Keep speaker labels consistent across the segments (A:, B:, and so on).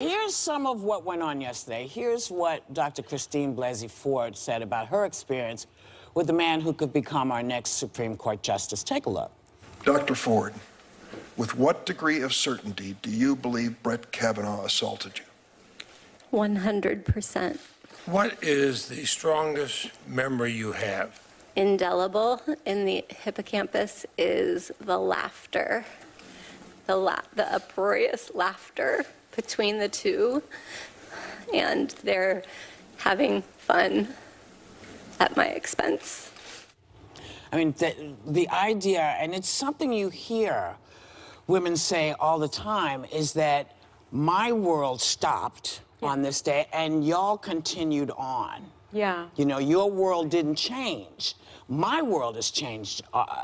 A: Here's some of what went on yesterday. Here's what Dr. Christine Blasey Ford said about her experience with the man who could become our next Supreme Court justice. Take a look.
B: Dr. Ford, with what degree of certainty do you believe Brett Kavanaugh assaulted you?
C: 100%.
D: What is the strongest memory you have?
C: Indelible in the hippocampus is the laughter, the uproarious laughter between the two, and they're having fun at my expense.
A: I mean, the idea, and it's something you hear women say all the time, is that my world stopped on this day and y'all continued on.
E: Yeah.
A: You know, your world didn't change. My world has changed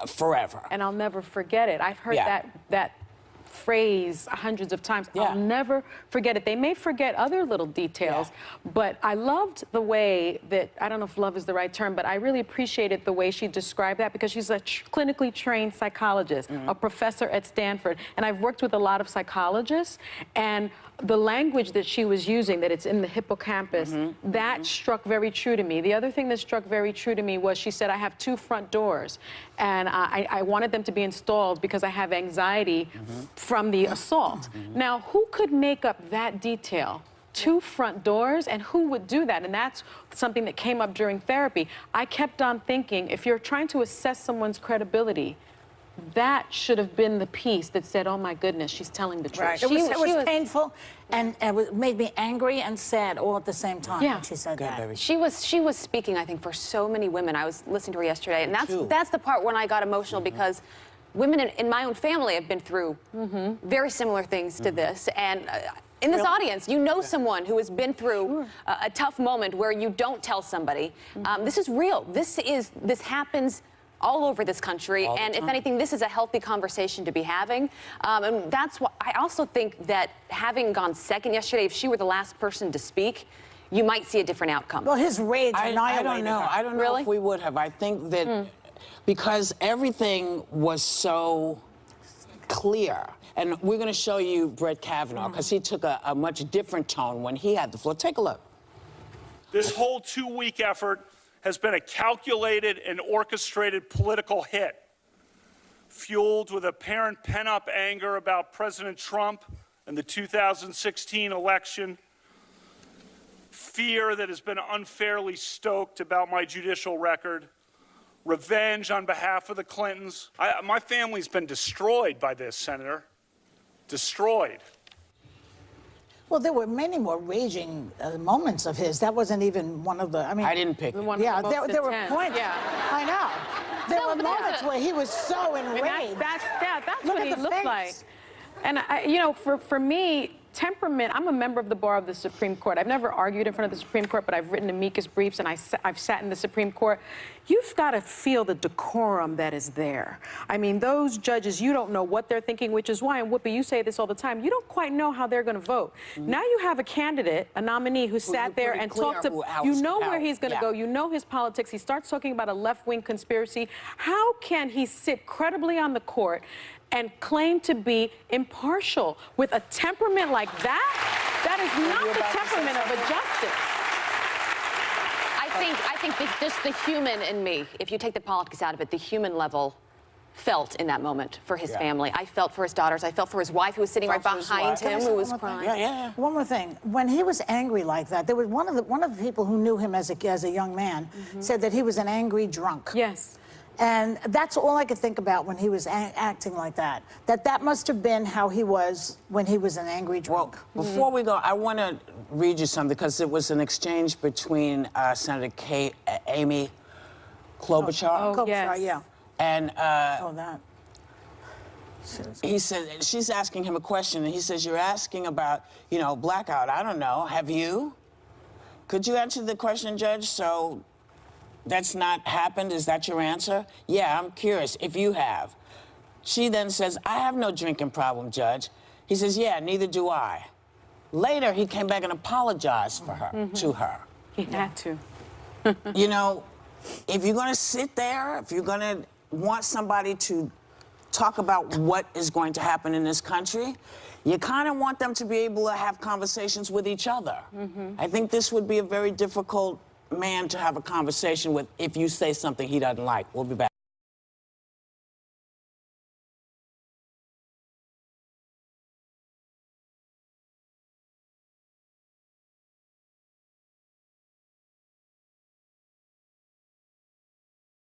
A: forever.
E: And I'll never forget it. I've heard that phrase hundreds of times. I'll never forget it. They may forget other little details, but I loved the way that, I don't know if love is the right term, but I really appreciated the way she described that, because she's a clinically trained psychologist, a professor at Stanford, and I've worked with a lot of psychologists, and the language that she was using, that it's in the hippocampus, that struck very true to me. The other thing that struck very true to me was she said, I have 2 front doors, and I wanted them to be installed because I have anxiety from the assault. Now, who could make up that detail? 2 front doors, and who would do that? And that's something that came up during therapy. I kept on thinking, if you're trying to assess someone's credibility, that should have been the piece that said, oh my goodness, she's telling the truth.
F: Right. It was painful, and it made me angry and sad all at the same time when she said that.
A: Baby.
G: She was speaking, I think, for so many women. I was listening to her yesterday, and that's the part when I got emotional, because women in my own family have been through very similar things to this, and in this audience, you know someone who has been through a tough moment where you don't tell somebody. This is real. This happens all over this country, and if anything, this is a healthy conversation to be having. And that's why I also think that having gone second yesterday, if she were the last person to speak, you might see a different outcome.
F: Well, his rage annihilated
A: I don't know.
F: her.
A: I don't know if we would have. I think that because everything was so clear, and we're going to show you Brett Kavanaugh, because he took a much different tone when he had the floor. Take a look.
H: This whole 2-week effort has been a calculated and orchestrated political hit, fueled with apparent pent-up anger about President Trump and the 2016 election, fear that has been unfairly stoked about my judicial record, revenge on behalf of the Clintons. My family's been destroyed by this, Senator. Destroyed.
F: Well, there were many more raging moments of his. That wasn't even one of the, I mean...
A: I didn't pick them.
F: Yeah, there were points.
E: Yeah.
F: I know. There were moments where he was so enraged.
E: That's
F: Look
E: what
F: at
E: he
F: the
E: looked
F: face.
E: like. And, you know, for me, temperament, I'm a member of the bar of the Supreme Court. I've never argued in front of the Supreme Court, but I've written amicus briefs, and I've sat in the Supreme Court. You've got to feel the decorum that is there. I mean, those judges, you don't know what they're thinking, which is why, and Whoopi, you say this all the time, you don't quite know how they're going to vote. Now you have a candidate, a nominee, who sat there and talked to, you know where he's going to go, you know his politics, he starts talking about a left-wing conspiracy. How can he sit credibly on the court and claim to be impartial with a temperament like that? That is not the temperament of a justice.
G: I think just the human in me, if you take the politics out of it, the human level felt in that moment for his family. I felt for his daughters. I felt for his wife, who was sitting right behind him, who was crying.
F: One more thing. When he was angry like that, there was one of the people who knew him as a young man said that he was an angry drunk.
E: Yes.
F: And that's all I could think about when he was acting like that. That must have been how he was when he was an angry drunk.
A: Well, before we go, I want to read you something, because it was an exchange between Senator Amy Klobuchar.
F: Klobuchar,
E: yes.
F: yeah.
A: And
F: that.
A: he said, she's asking him a question, and he says, you're asking about, you know, blackout. I don't know. Have you? Could you answer the question, Judge? So that's not happened? Is that your answer? Yeah, I'm curious if you have. She then says, I have no drinking problem, Judge. He says, yeah, neither do I. Later, he came back and apologized for her, to her.
E: He had to.
A: You know, if you're going to sit there, if you're going to want somebody to talk about what is going to happen in this country, you kind of want them to be able to have conversations with each other. I think this would be a very difficult man to have a conversation with if you say something he doesn't like. We'll be back.